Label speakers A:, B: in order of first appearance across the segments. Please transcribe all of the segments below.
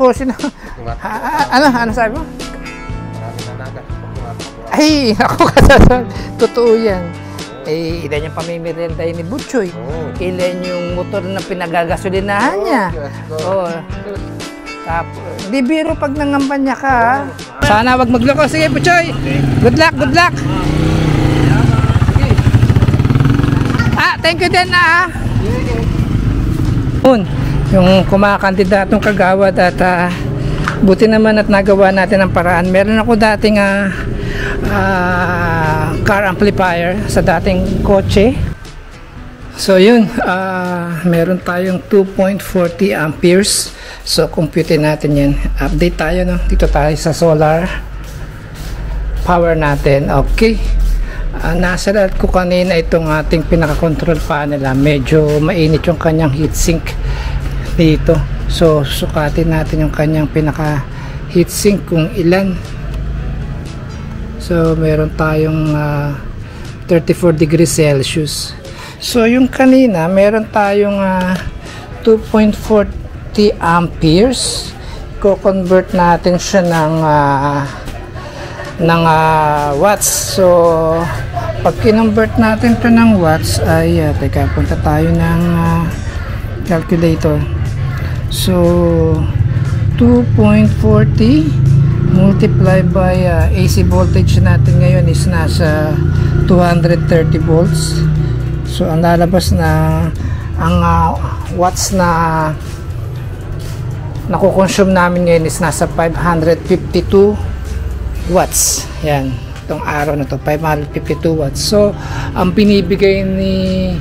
A: ako, ano sabi mo? Ay, ako kasasal. Totoo yan. Eh, ilan yung pamimirinda ni Butchoy. Ilan yung motor na pinagagasolinahan niya. Tapos, di biro pag nangampanya ka. Sana wag magloko. Sige, Butchoy. Good luck, good luck. Thank you din yung kumakandidatong kagawad at buti naman at nagawa natin ang paraan. Meron ako dating car amplifier sa dating kotse. So yun, meron tayong 2.40 amperes. So compute natin yan. Update tayo, no? Dito tayo sa solar power natin. Okay. Nasalat ko kanina itong ating pinaka-control panel. Medyo mainit yung kanyang heatsink dito. So sukatin natin yung kanyang pinaka-heatsink kung ilan. So meron tayong 34 degrees Celsius. So yung kanina meron tayong 2.40 amperes. Ko-convert natin siya ng watts. So pag kinonvert natin to ng watts ay teka, punta tayo ng calculator. So 2.40 multiply by AC voltage natin ngayon is nasa 230 volts. So ang lalabas na ang watts na nakukonsume namin ngayon is nasa 552 watts. Yan, itong araw na to, 552 watts. So ang binibigay ni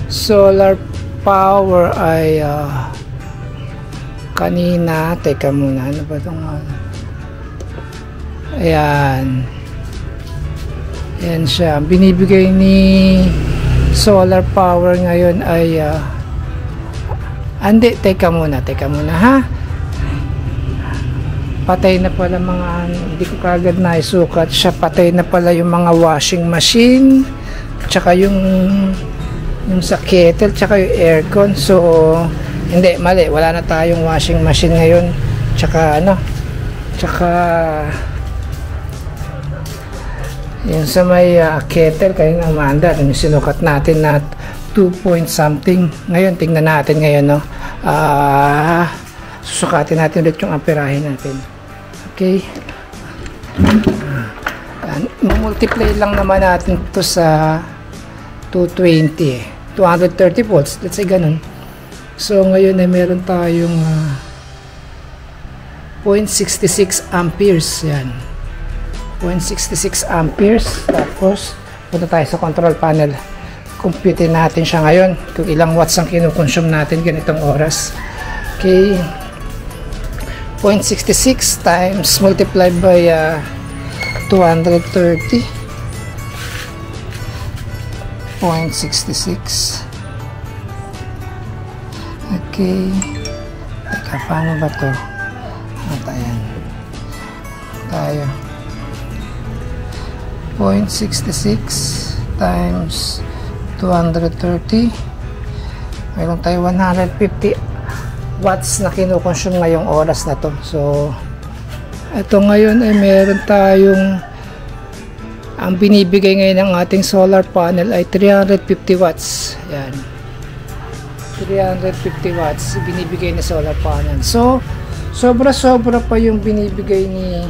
A: solar power ay kanina, teka muna, ano ba itong ayan, yan siya. Binibigay ni solar power ngayon ay hindi, teka muna ha. Patay na pala mga, hindi ko kagad na isukat siya. Patay na pala yung mga washing machine, tsaka yung sa kettle, tsaka yung aircon. So hindi, mali, wala na tayong washing machine ngayon, tsaka tsaka yung sa may kettle kayo ng Amanda, yung sinukat natin na 2 point something. Ngayon tingnan natin ngayon, susukatin natin ulit yung amperahe natin. Okay, multiply lang naman natin to sa 220, 230 volts, let's say ganun. So ngayon ay meron tayong 0.66 amperes. Yan, 0.66 amperes. Tapos punta tayo sa control panel, compute natin siya ngayon kung ilang watts ang kinukonsume natin ganitong oras. Okay, 0.66 times multiplied by 230, 0.66. Okay, teka, paano ba to? Ayan tayo, 0.66 times 230, mayroon tayo 150 watts na kinukonsume ngayong oras na to. So ito ngayon ay meron tayong, ang binibigay ngayon ng ating solar panel ay 350 watts. Yan, 350 watts binibigay ni solar panel. So sobra pa yung binibigay ni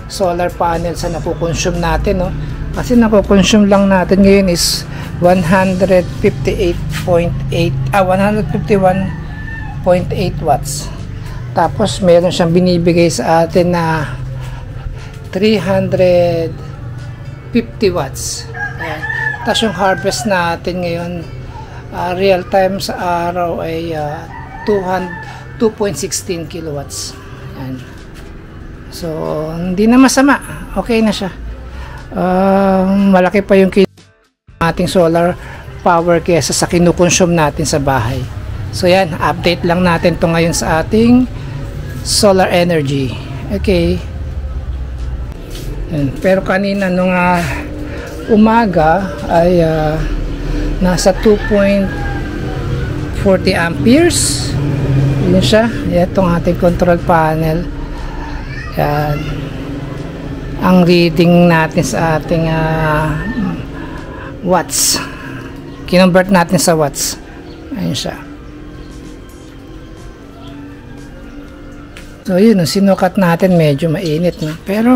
A: solar panel sa nakukonsume natin, no? Kasi nakukonsume lang natin ngayon is 151.8 watts. Tapos meron siyang binibigay sa atin na 350 watts. Ayan. Tapos yung harvest natin ngayon real time sa araw ay 2.16 kilowatts. Ayan. So hindi na masama, okay na siya. Malaki pa yung ating solar power kesa sa kinukonsume natin sa bahay. So yan, update lang natin to ngayon sa ating solar energy. Okay. Yan. Pero kanina nung umaga ay nasa 2.40 amperes yun siya. Itong ating control panel. Yan. Ang reading natin sa ating watts. Kinonvert natin sa watts. Ayun siya. So yun, sinukat natin, medyo mainit na. Pero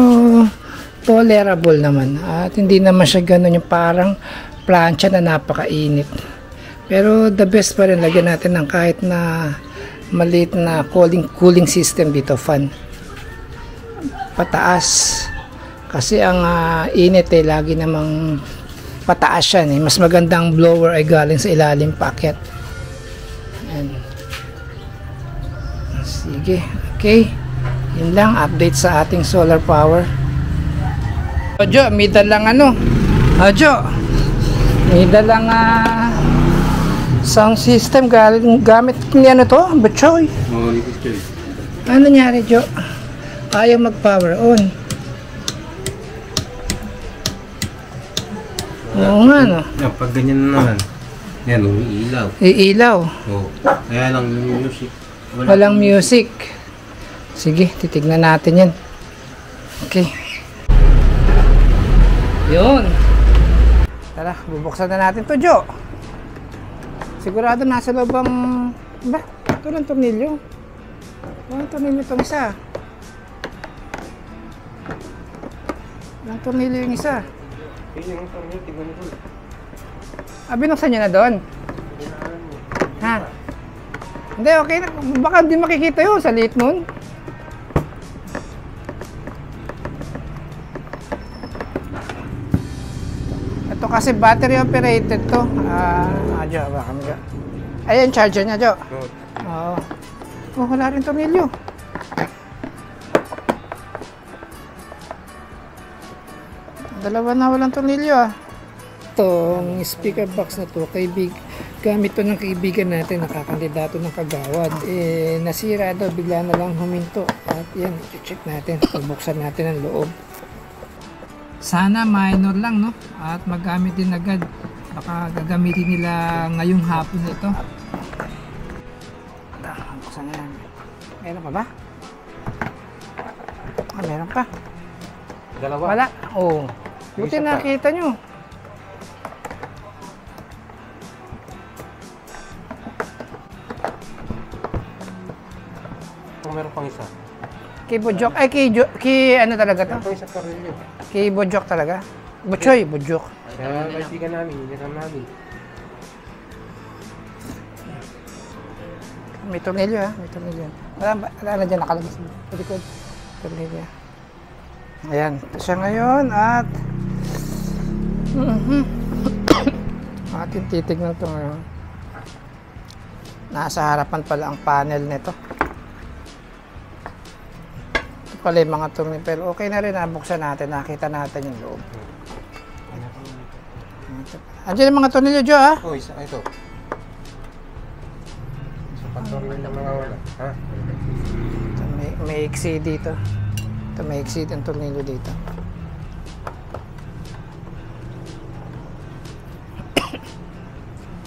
A: tolerable naman. At hindi naman siya ganun yung parang plancha na napakainit. Pero the best pa rin, lagyan natin ng kahit na maliit na cooling system dito, fan. Pataas. Kasi ang init lagi namang pataas yan. Mas magandang blower ay galing sa ilalim packet. Ayan. Sige. Okay. Yun lang, update sa ating solar power. Ojo, may dalang Ojo, may dalang sound system gamit ni to, Batchoy. Ano nangyari, Jo? Ayaw mag-power on. Oo nga, no?
B: Pag ganyan naman, yan, umiilaw.
A: Iilaw.
B: Oo. Kaya lang yung music.
A: Walang music. Sige, titignan natin yan. Okay. Yun. Tara, bubuksan na natin to, Jo. Sigurado nasa loob ang... Ba? Ito lang tornilyo. Walang tornilyo itong isa. Walang tornilyo yung isa.
B: Yung tornilyo, tingnan mo doon.
A: Binuksan nyo na doon? Ha? Hindi, okay na. Baka hindi makikita yun sa liit nun. Ito kasi battery operated to. Jo, baka mga. Ayan, charger niya, Jo. Oo. Oh, wala rin tornilyo. Dalawa na walang tornilyo Itong speaker box na to, gamit to ng kaibigan natin, nakakandidato ng kagawad. Nasira daw, bigla na lang huminto. At yan, i-check natin. Pagbuksan natin ang loob. Sana minor lang, no? At magamit din agad. Baka gagamitin nila ngayong hapon ito. Buksan na lang. Meron pa ba? Meron pa.
B: Dalawa.
A: Wala. Oo. Buti nakita nyo.
B: Kung meron pang isa.
A: Keyboard ay ano talaga to?
B: Meron pang isa pa rin yun.
A: Keyboard talaga? Butchoy, bujok.
B: Kaya kaibigan namin, iniram namin.
A: May tornilyo may tornilyo. Wala na dyan nakalagay sa likod. Tornilyo. Ayan, ito siya ngayon at ating titignan ito ngayon. Nasa harapan pala ang panel nito. Ito pala yung mga tornilyo, pero okay na rin, nabuksan natin, nakita natin yung loob. Andiyan yung mga tornilyo, Jo, ha?
B: Oo, isa, ito. Isa pang tornilyo lang nawawala. Ha?
A: Ito, may iksi dito. Ito, may iksi ang tornilyo dito.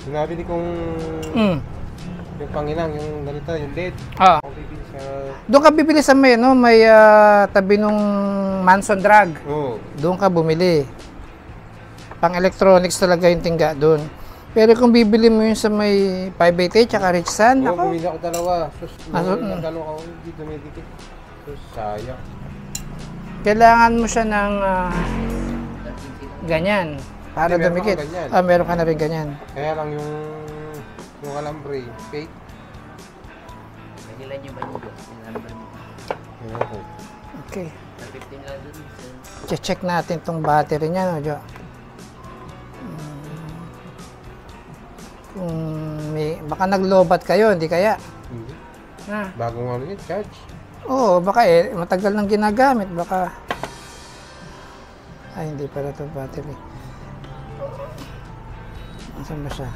B: Sinabi ni kong yung panginang, yung ganito, yung LED.
A: Doon ka bibili sa may, no? May tabi nung Manson Drug.
B: Oo.
A: Doon ka bumili. Pang electronics talaga yung tingga doon. Pero kung bibili mo yun sa may 588 tsaka Richsan,
B: Oo,
A: ako.
B: bumili ako dalawa. Sus,
A: Ano?
B: nagano ako, hindi dumidikit. Sus, sayang.
A: Kailangan mo siya ng ganyan. Para
B: Hindi, meron
A: dumikit.
B: ako ganyan.
A: Meron ka na rin ganyan.
B: Kaya lang yung alambre, fake.
C: Kailan nyo ba nyo?
B: Oo.
A: Okay.
C: 15 lang dun.
A: Check natin tong battery niya, no, Jo? Kung baka naglobat kayo, hindi kaya?
B: Hindi.
A: Ha?
B: Bagong ano yun, charge.
A: Oo, baka matagal nang ginagamit, baka... Ay, hindi pala ito battery. Saan ba siya?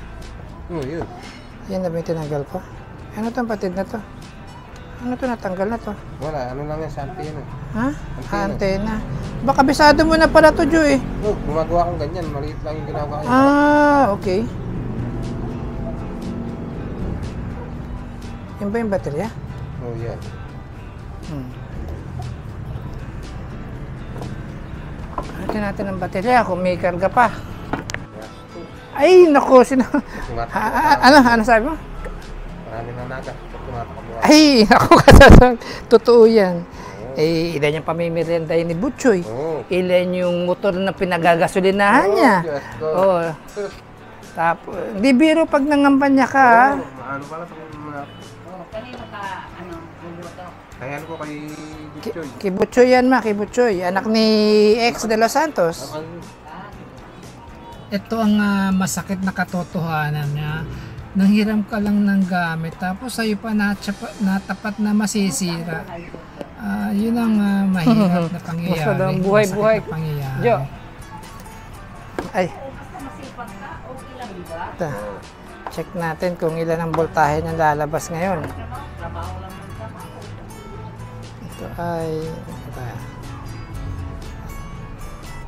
B: Oo, yun.
A: Yan na ba yung tinanggal ko? Ano itong patid na to? Ano to natanggal na to?
B: Wala, ano lang yan sa antena.
A: Ha?
B: Antena.
A: Antena. Baka bisado mo na pala to, Jo, eh.
B: Oo, gumagawa kong ganyan. Maliit lang yung ginagawa ko.
A: Okay. Yun ba yung baterya?
B: Oh, yan.
A: Natin natin ang baterya kung may karga pa. Ay, naku, ano sabi mo?
B: Marami na naga.
A: Ay, naku, kasasang. Totoo yan. Eh, ilan yung pamimirienday ni Butchoy. Ilan yung motor na pinagagasolinahan niya. Oo. Tapos, di biro pag nangampanya ka.
B: Ano pala sa mga...
C: Kanino ka, bumuto?
B: Kaya ano ko kay Butchoy.
A: Kay Butchoy yan kay Butchoy. Anak ni ex de Los Santos. Ito ang masakit na katotohanan niya. Nanghiram ka lang ng gamit, tapos sa'yo pa natapat na masisira. Yun ang mahirap na pangyayari. Buhay-buhay. Jo. Ay. Ito. Check natin kung ilan ang voltahe na lalabas ngayon. Ito ay...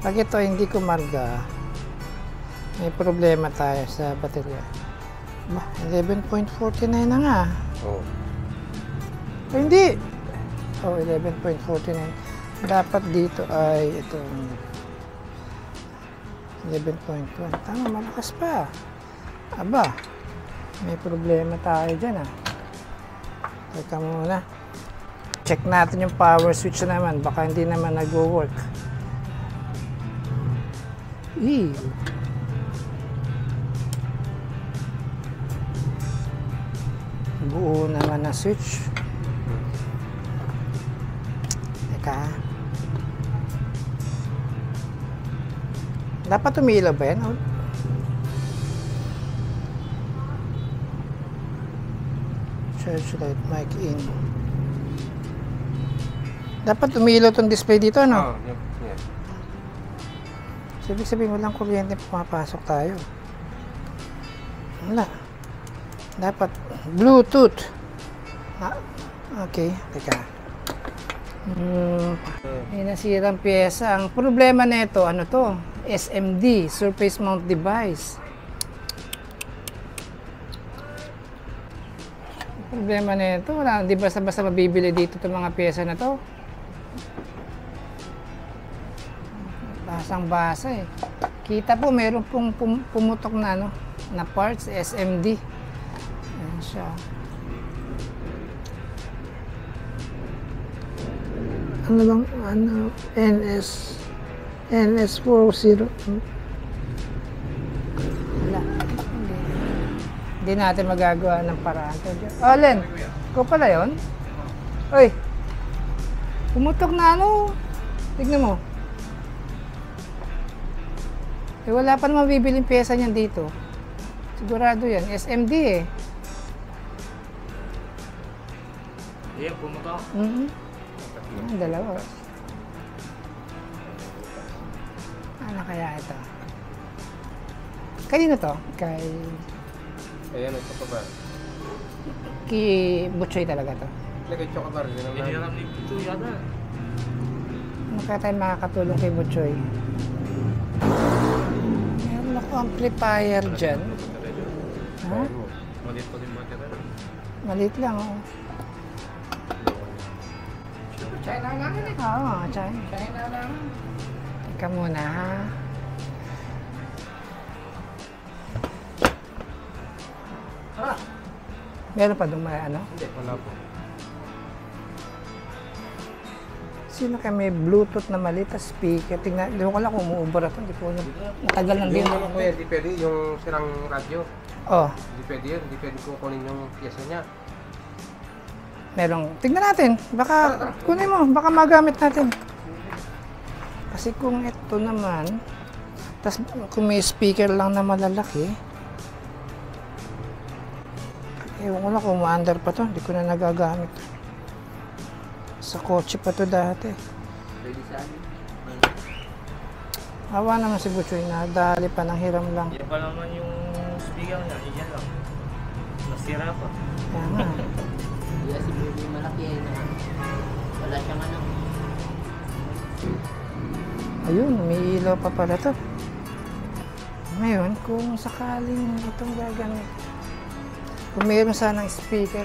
A: Pag ito hindi kumarga, may problema tayo sa baterya. 11.49 na nga. Hindi. 11.49. Dapat dito ay itong 11.1. Tama, malakas pa. Aba, may problema tayo dyan Teka muna. Check natin yung power switch naman. Baka hindi naman nag-work. Buo naman na switch. Teka. Dapat umiilaw ba yan? Charge light, mic in. Dapat umiilaw itong display dito, no?
B: Yeah.
A: So, ibig sabihin, walang kuryente pumapasok tayo. Wala. Dapat Bluetooth. Okay, teka. May nasirang pyesa. Ang problema nito, ano to? SMD, Surface Mount Device. Ang problema nito, wala, di basta-basta mabibili dito itong mga pyesa na to. Basang-basa Kita po, meron pong pumutok na, na parts, SMD. Ayan siya. Ano bang, NS40. Wala. Hindi natin magagawa ng paraan. Len, ko pala yun? Oy, pumutok na Tignan mo. Wala pa naman bibiling pyesa niyan dito. Sigurado yan. SMD
B: pumutok?
A: Dalawa. Ano kaya ito? Kanino to?
B: Ayan, ito pa ba?
A: Kay Butchoy talaga to.
B: Kay Chocobar. Hiniram ni Butchoy yata.
A: Ano kaya tayo makakatulong kay Butchoy? Meron ako amplifier dyan. Ha?
B: Maliit pa din baterya.
A: Maliit lang, China lang Oo, China lang. Teka muna, Meron pa doon
B: Hindi, wala po.
A: Sino kayo may Bluetooth na maliit na speaker? Tingnan, hindi ko lang kung umuubra ito. Hindi ko alam. Matagal lang din.
B: Hindi pwede yung sirang radyo. Hindi pwede yun. Hindi pwede kukunin yung pyesa niya.
A: Merong, tignan natin. Baka, kunin mo. Baka magamit natin. Kasi kung ito naman, tas kung may speaker lang na malalaki, ewan ko lang kung ma-under pa to. Hindi ko na nagagamit. Sa kotse pa to dati.
B: Pwede sa amin.
A: Awa naman si Butchoy na dali pa ng hiram lang.
D: Yan pa naman yung speaker niya. Yan lang. Nasira pa.
A: Kaya nga.
C: Kaya si Baby malaki wala siyang
A: Ayun, may ilaw pa pala to. Ngayon, kung sakaling itong gagamit, kung mayroon sanang speaker,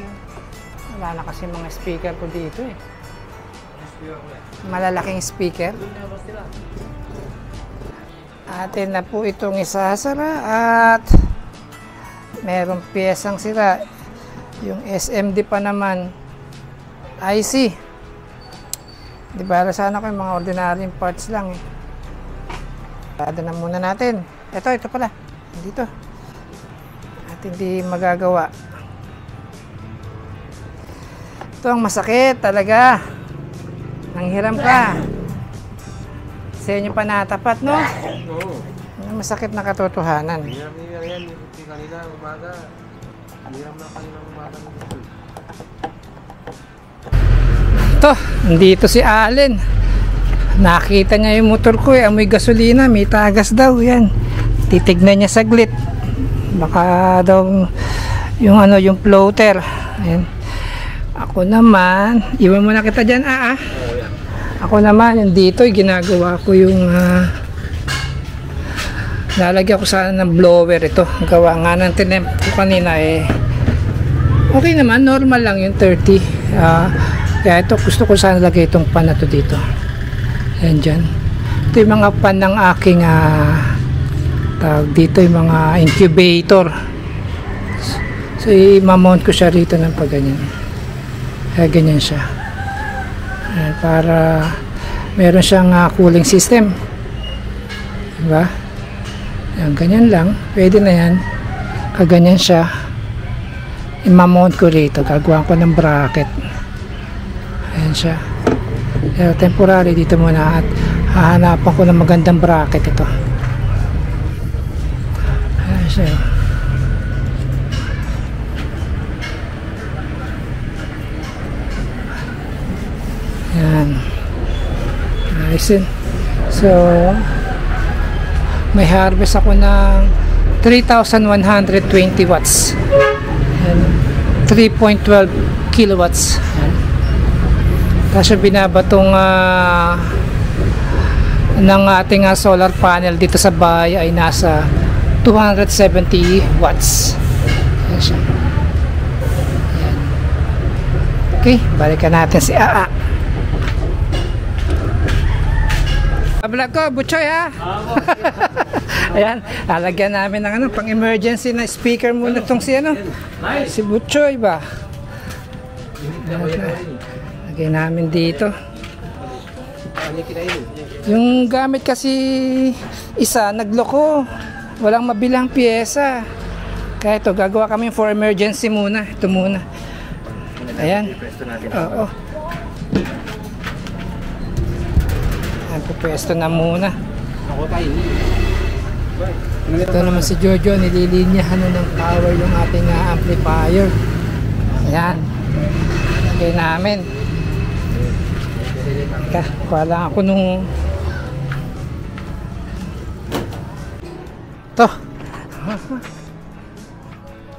A: Wala na kasi mga speaker ko dito eh. Malalaking speaker. Atin na po itong isasara at merong piyesang sira. Yung SMD pa naman, IC. Di ba, sana ko yung mga ordinary parts lang eh. Ada na muna natin. Ito pala. Dito. At hindi magagawa. Ito ang masakit talaga. Nanghiram ka. Sa inyo pa natapat, no?
B: Oo.
A: Masakit na katotohanan.
B: Hiram yan. Kanina umaga. Hiram na kanina umaga.
A: Ito, nandito si Allen. Nakita niya yung motor ko eh. Amoy gasolina. May tagas daw. Yan. Titignan niya saglit. Baka daw yung floater. Ayan. Ako naman, iwan mo na kita dyan, Ako naman, yung dito, ginagawa ko yung lalagyan ko sana ng blower ito. Gawa nga ng tinemp ko kanina eh. Okay naman, normal lang yung 30. Kaya ito, gusto ko sana lagay itong pan na to dito. Ayan dyan. Ito yung mga pan ng aking tawag dito, yung mga incubator. So, i-mount ko siya rito ng pagganyan. Kaya ganyan siya. Para meron siyang cooling system. Diba? Yan, ganyan lang. Pwede na yan. Kaganyan siya. I-mount ko rito. Gagawa ko ng bracket. Ayan siya. Pero temporary dito muna at hahanapan ko ng magandang bracket ito. Ayan siya. Yan. Nice. So, may harvest ako ng 3,120 watts. 3.12 kilowatts. Yan. Tapos yung binabatong ng ating solar panel dito sa bahay ay nasa 270 watts. Yan siya. Yan. Okay, balikan natin si Aa. Vlog ko, Butchoy ha. Ayan, lalagyan namin ng pang emergency na speaker muna itong si si Butchoy ba. Lagyan namin dito. Yung gamit kasi isa nagloko, walang mabilang pyesa. Kaya ito, gagawa kami for emergency muna. Ito muna. Ayan. Oo. Pwesto na muna. Ito naman si Jojo, nililinyahan ng power yung ating amplifier. Ayan. Lagay namin. Kuha lang ako nung ito.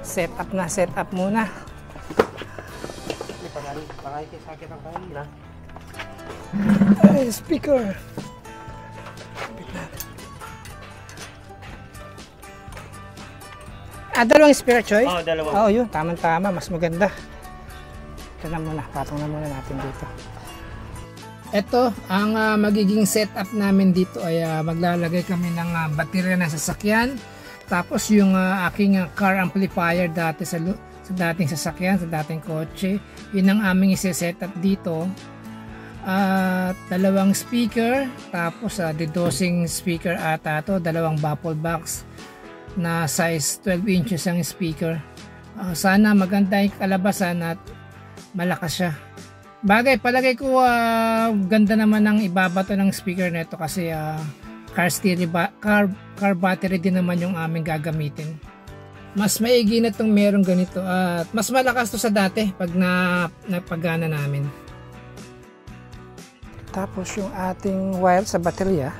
A: Set up muna.
B: Pangay-sakit ang kanina.
A: Ay, speaker. Dalawang speaker, Choy?
D: Oo, dalawa.
A: Oo, yun. Tama-tama. Mas maganda. Ito na muna. Patong na muna natin dito. Ito, ang magiging setup namin dito ay maglalagay kami ng baterya na sasakyan. Tapos yung aking car amplifier dati sa dating sasakyan, sa dating kotse. Yun ang aming isi-setup dito. At dalawang speaker, tapos dedosing speaker ata to, dalawang baffle box na size 12 inches ang speaker. Sana maganda yung kalabasan at malakas siya. Bagay, palagay ko ganda naman ang ibabato ng speaker nito kasi car battery din naman yung aming gagamitin. Mas maigi na itong merong ganito at mas malakas to sa dati pag napagana namin. Tapos yung ating wire sa baterya.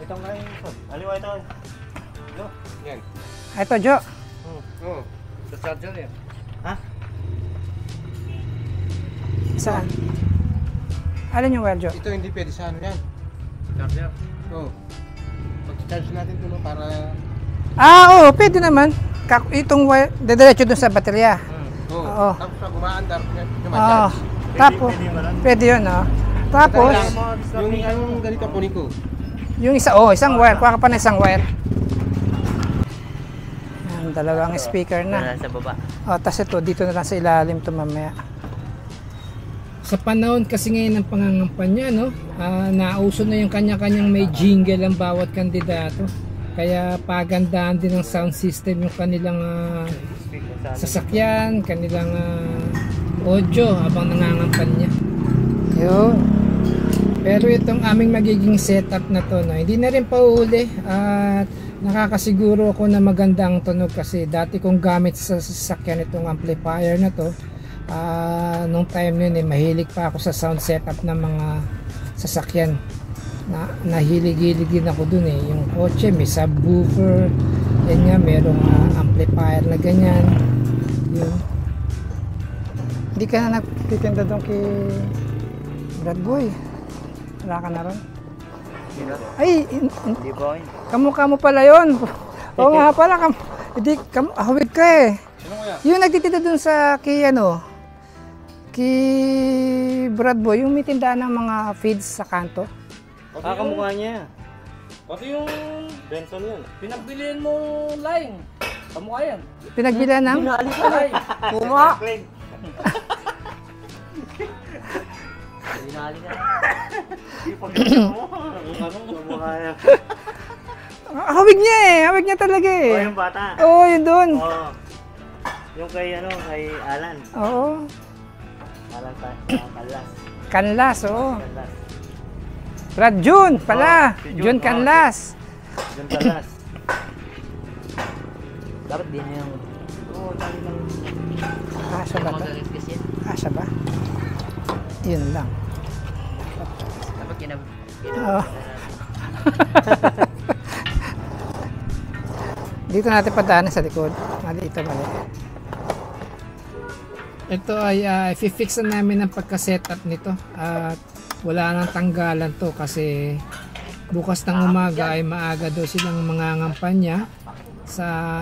D: Itong kain ito. Aliwa ito. Jo.
B: Yan.
A: Ito, Jo.
B: Oo. Sa charger yan.
D: Ha?
A: Saan? Alin yung wire, Jo?
B: Ito hindi pwede sa ano yan.
D: Charger.
B: Oo. Pag-charge natin ito para...
A: Oo, pwede naman. Itong wire, dediretso dun sa baterya.
B: Oo.
A: Oo.
B: Tapos pag umaandar,
A: Oo.
B: dumadaan.
A: Tapos, pwede yun, oh. Tapos,
B: yung ganito kunin ko.
A: yung isa, isang wire. Kuha ka pa na isang wire. Yan, dalawang speaker na.
C: Sa baba.
A: Tapos ito, dito na lang sa ilalim ito mamaya. Sa panahon kasi ngayon ng pangangampanya, no? Nauso na yung kanya-kanyang may jingle ang bawat kandidato. Kaya pagandahan din ng sound system yung kanilang sasakyan, kanilang audio habang nangangampanya. Yun. Pero itong aming magiging setup na to, no, hindi na rin pauhuli at nakakasiguro ako na magandang tunog kasi dati kong gamit sa sasakyan itong amplifier na to. Nung time yun mahilig pa ako sa sound setup ng mga sasakyan. Nahilig-hilig din ako dun yung kotse may subwoofer, yan nga, merong amplifier na ganyan. Yun. Hindi ka na nagtitinda doon kay Brad Boy. Wala ka na ron? Ay,
D: Hindi ba?
A: kamukha mo pala yun. Oo nga pala, hawig ka eh. Yung nagtitinda doon sa kay Brad Boy, yung may tindahan ng mga feeds sa kanto.
D: Kamukha niya. Pati yung Benson yun.
C: Pinagbilihan mo line. Kamukha yan.
A: Pinagbilan ng?
C: Line.
A: Puma!
C: Binali ka.
D: Kamukha niya.
A: Hawig niya hawig niya talaga eh.
D: Yung bata.
A: Oo, yun doon.
D: Oo. Yung kay Alan.
A: Oo.
D: Alan Canlas.
A: Canlas, oo.
D: Canlas.
A: Brad June pala.
D: Si June,
A: June Canlas.
D: Yung Canlas.
C: Dapat din yung...
D: Oo, dali lang.
A: Siya ba?
C: Magalit kasi yan.
A: Siya ba? Yun lang.
C: Dapat
A: Oo. Dito natin padaanan sa likod. Dito mali. Ito ay i-fix na namin ang pagka-setup nito at wala nang tanggalan to kasi bukas ng umaga ay maaga daw silang mangangampanya sa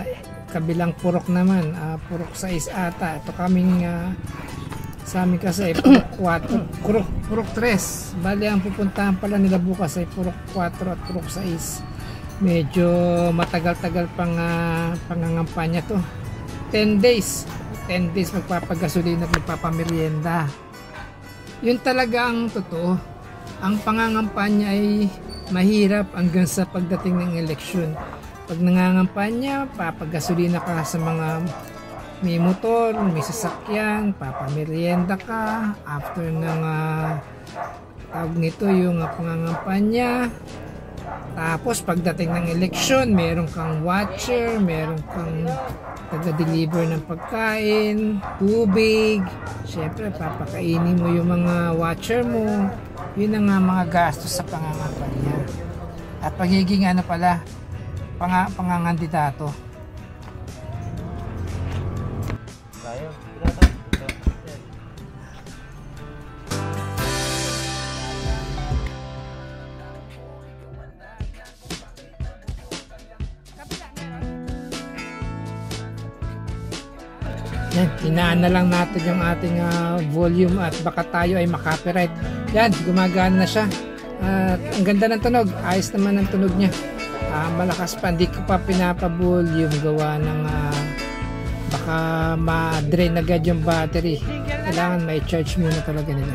A: kabilang purok naman, purok 6 ata. Ito kaming sa amin kasi ay purok 4, purok 3. Bali ang pupuntahan pala nila bukas ay purok 4 at purok 6. Medyo matagal-tagal pang pangangampanya to. 10 days magpapagasolina at magpapamerienda. Yun talaga ang totoo. Ang pangangampanya ay mahirap hanggang sa pagdating ng eleksyon. Pag nangangampanya, papagasolina ka sa mga may motor, may sasakyan, papamerienda ka. After ng tawag nito yung pangangampanya. Tapos pagdating ng eleksyon, meron kang watcher, meron kang taga-deliver ng pagkain, tubig. Siyempre, papakainin mo yung mga watcher mo. Yun ang mga gastos sa pangangampanya. At pagiging pangangandidato.
D: Tayo.
A: Yan, hinaan na lang natin yung ating volume at baka tayo ay makapiright. Yan, gumagana na siya. At ang ganda ng tunog, ayos naman ang tunog niya. Malakas pa, hindi ko pa pinapa-volume gawa ng baka ma-drain agad yung battery. Kailangan may charge muna talaga nila.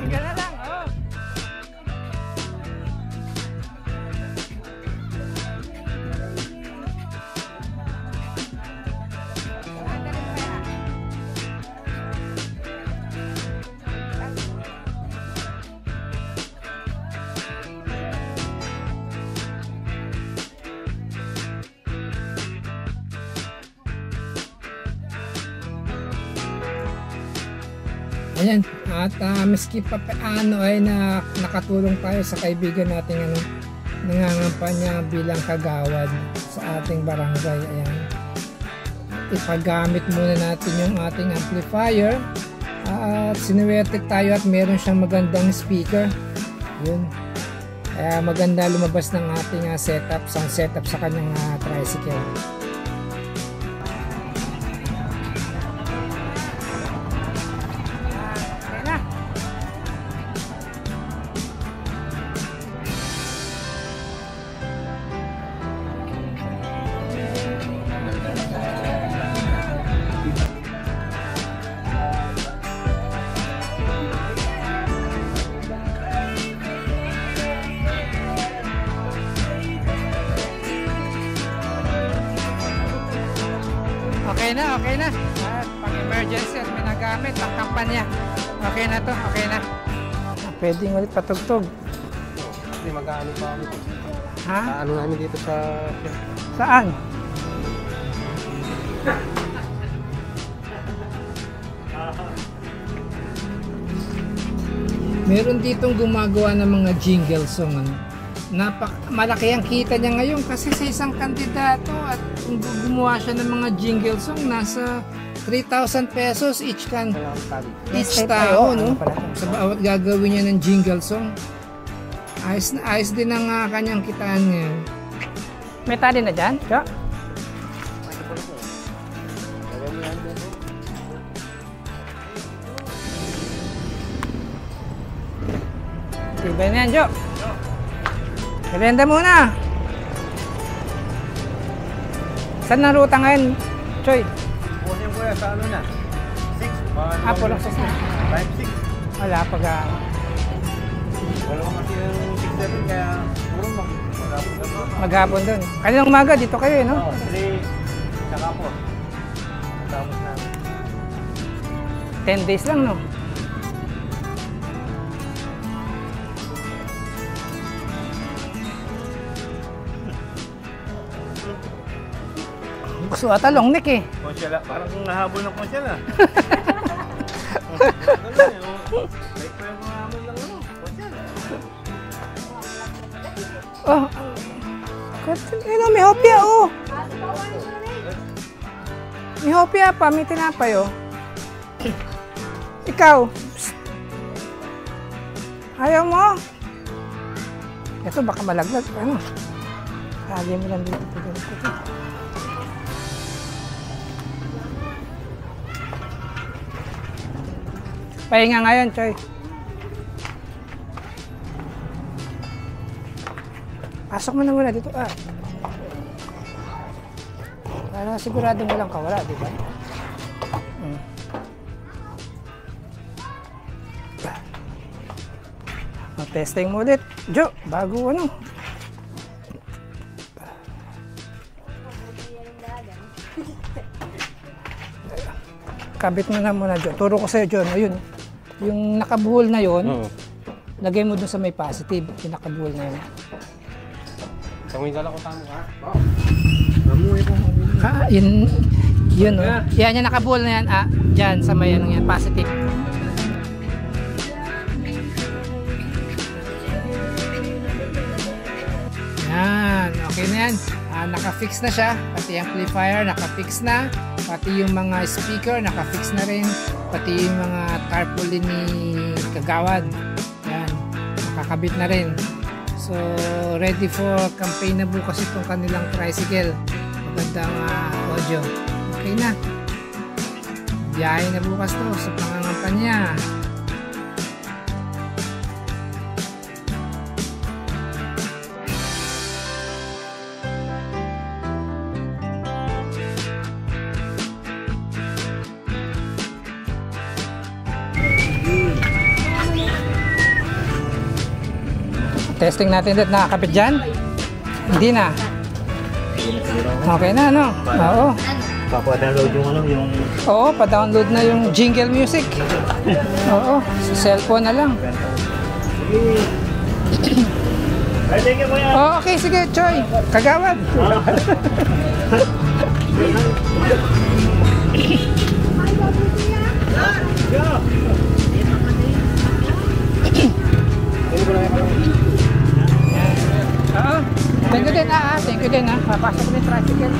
A: Ayan, at maski pa paano ay nakatulong tayo sa kaibigan nating nangangampanya bilang kagawad sa ating barangay. Ayan, ipagamit muna natin yung ating amplifier at sinuwerte tayo at meron siyang magandang speaker. Yun, kaya maganda lumabas ng ating setup, sound setup sa kanyang tricycle. Okay na, okay na. Pang emergency at may nagamit ang kampanya. Okay na to, okay na. Pwedeng ulit patugtog.
B: Hindi mag-ano pa kami.
A: Ha?
B: Ano namin dito sa...
A: Saan? Meron ditong gumagawa ng mga jingle song. Ano? Malaki ang kita niya ngayon kasi sa isang kandidato at kung gumawa siya ng mga jingle song, nasa 3,000 pesos each tao, no? Sa bawat gagawin niya ng jingle song. Ayos na ayos din ang kanyang kitaan ngayon. May tali na dyan? Ja? Tibay na yan, Jo. Merienda muna. Saan ang ruta ngayon, Choy?
D: Bukas yung kuya, sa ano na? 6?
A: Pulang 6 na.
D: 5-6.
A: Wala pag...
D: Wala ko kasi yung 6-7 kaya puro
A: maghapon doon. Kaninang umaga, dito kayo eh, no?
D: Oo, 3 saka 4. Matapos namin.
A: 10 days lang, no? Gusto ata long neck eh.
D: Konsyala, parang nahabol ng konsyala.
A: Oh, may hopya oh. May hopya pa, may tinapay oh. Ikaw. Psst. Ayaw mo. Ito baka malaglag. Ano? Kali mo lang dito. Pahinga ngayon, Choy. Pasok mo na muna dito. Para sigurado mo lang kawala, di ba? Testing mo ulit, Jo, bago ano. Kabit mo na muna, Jo. Turo ko sa'yo, Jo. Ayun. Yung nakabuhol na yon, lagay mo dun sa may positive. Yung nakabuhol na yun.
B: Tawin dala ko tamo ha?
A: Yun o. Yan, yung nakabuhol na yan. Dyan, sa may ano yan, positive. Yan, okay na yan. Naka-fix na siya. Pati amplifier, naka-fix na. Pati yung mga speaker, naka-fix na rin. Pati yung mga tarpaulin ni Kagawad. Yan, nakakabit na rin. So, ready for campaign na bukas itong kanilang tricycle. Magandang audio. Okay na. Biyahe na bukas to sa pangangampanya. Testing natin dito, nakakapit dyan? Hindi na. Okay na, no? Oo.
D: Papa-download yung ano, yung...
A: Oo, pa-download na yung jingle music. Oo, sa cellphone na lang. Oh, okay, sige, Choy. Kagawad. Thank you din thank you din papasok ko yung tricycle.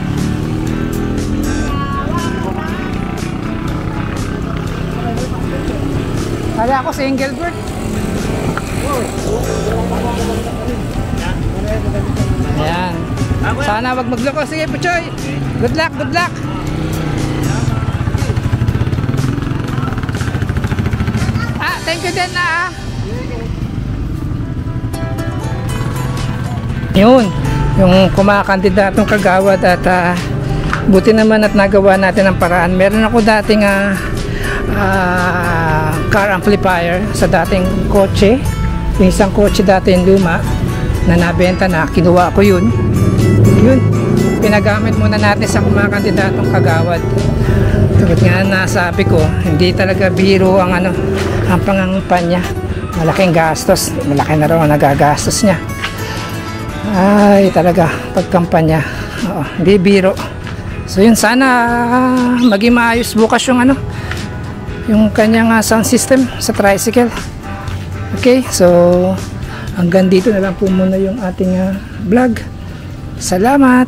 A: Kala ako single bird. Ayan, sana wag magloko. Sige po, Choy, good luck, good luck. Thank you din Yun, yung kumakandidatong Kagawad at buti naman at nagawa natin ang paraan. Meron ako dating car amplifier sa dating kotse. Yung isang kotse dati yung luma na nabenta na, kinuha ko yun. pinagamit muna natin sa mga kandidatong kagawad. Tulad nga nasabi ko, hindi talaga biro ang ang pangangampanya. Malaking gastos, malaki na raw ang nagagastos niya. Ay talaga pagkampanya, hindi biro. So yun, sana maging maayos bukas yung yung kanyang sound system sa tricycle. Okay, so hanggang dito na lang po muna yung ating vlog. Salamat.